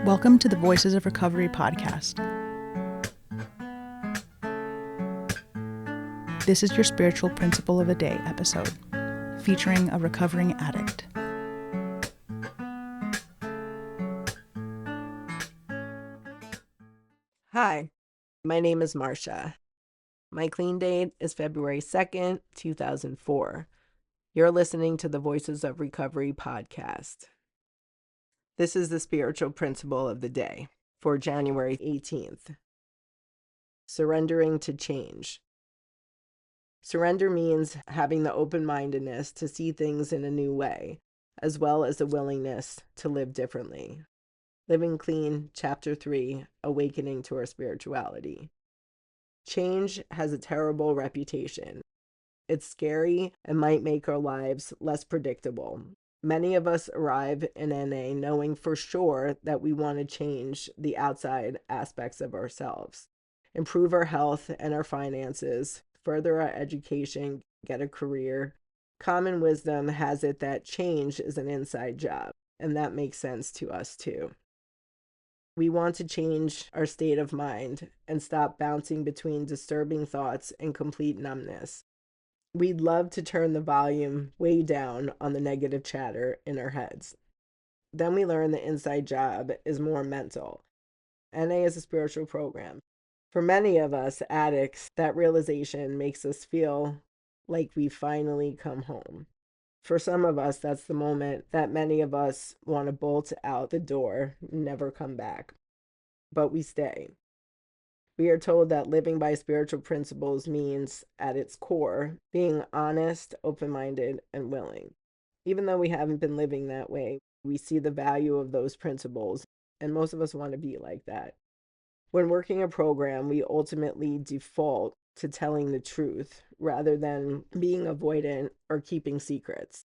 Welcome to the Voices of Recovery podcast. This is your spiritual principle of a day episode, featuring a recovering addict. Hi, my name is Marsha. My clean date is February 2nd, 2004. You're listening to the Voices of Recovery podcast. This is the spiritual principle of the day for January 18th. Surrendering to change. Surrender means having the open-mindedness to see things in a new way, as well as a willingness to live differently. Living Clean, Chapter 3, Awakening to Our Spirituality. Change has a terrible reputation. It's scary and might make our lives less predictable. Many of us arrive in NA knowing for sure that we want to change the outside aspects of ourselves, improve our health and our finances, further our education, get a career. Common wisdom has it that change is an inside job, and that makes sense to us too. We want to change our state of mind and stop bouncing between disturbing thoughts and complete numbness. We'd love to turn the volume way down on the negative chatter in our heads. Then we learn the inside job is more mental. NA is a spiritual program. For many of us addicts, that realization makes us feel like we finally come home. For some of us, that's the moment that many of us want to bolt out the door, never come back. But we stay. We are told that living by spiritual principles means, at its core, being honest, open-minded, and willing. Even though we haven't been living that way, we see the value of those principles, and most of us want to be like that. When working a program, we ultimately default to telling the truth rather than being avoidant or keeping secrets.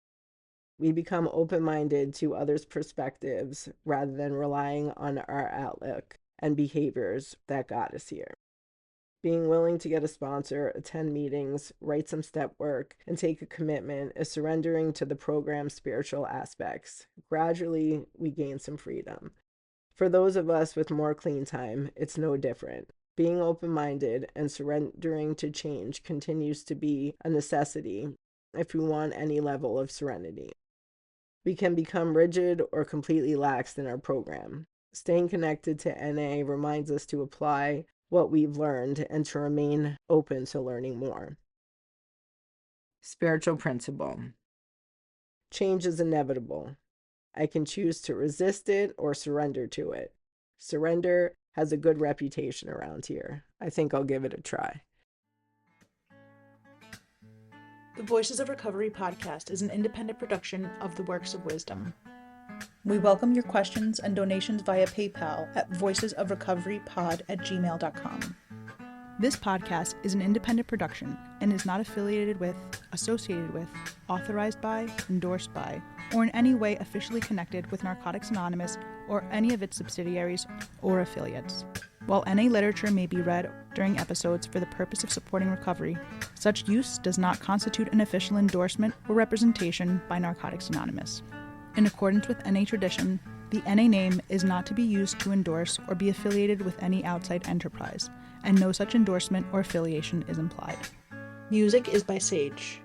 We become open-minded to others' perspectives rather than relying on our outlook and behaviors that got us here. Being willing to get a sponsor, attend meetings, write some step work, and take a commitment is surrendering to the program's spiritual aspects. Gradually, we gain some freedom. For those of us with more clean time, it's no different. Being open-minded and surrendering to change continues to be a necessity if we want any level of serenity. We can become rigid or completely lax in our program. Staying connected to NA reminds us to apply what we've learned and to remain open to learning more. Spiritual principle. Change is inevitable. I can choose to resist it or surrender to it. Surrender has a good reputation around here. I think I'll give it a try. The Voices of Recovery podcast is an independent production of the Works of Wisdom. We welcome your questions and donations via PayPal at voicesofrecoverypod@gmail.com. This podcast is an independent production and is not affiliated with, associated with, authorized by, endorsed by, or in any way officially connected with Narcotics Anonymous or any of its subsidiaries or affiliates. While NA literature may be read during episodes for the purpose of supporting recovery, such use does not constitute an official endorsement or representation by Narcotics Anonymous. In accordance with NA tradition, the NA name is not to be used to endorse or be affiliated with any outside enterprise, and no such endorsement or affiliation is implied. Music is by Sage.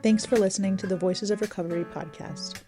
Thanks for listening to the Voices of Recovery podcast.